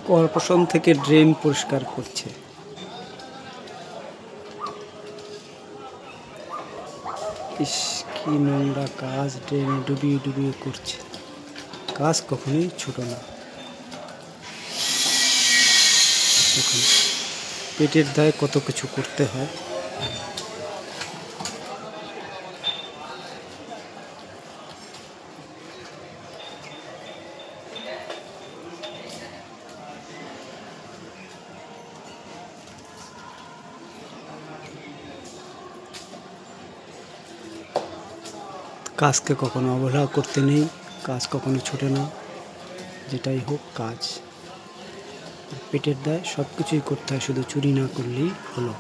Corporation থেকে drain পরিষ্কার করছে। ইস, কি নোংরা কাজ! ড্রেনে ডুবিয়ে ডুবিয়ে করছে। কাজ কখনোই ছোট না। দেখুন, পেটের দায়ে কত কিছু করতে হয়। কাজকে কখনো অবহেলা করতে নেই, কাজ কখনো ছোটে না। যেটাই হোক কাজ, পেটের দায়ে সব কিছুই করতে হয়, শুধু চুরি না করলেই হলো।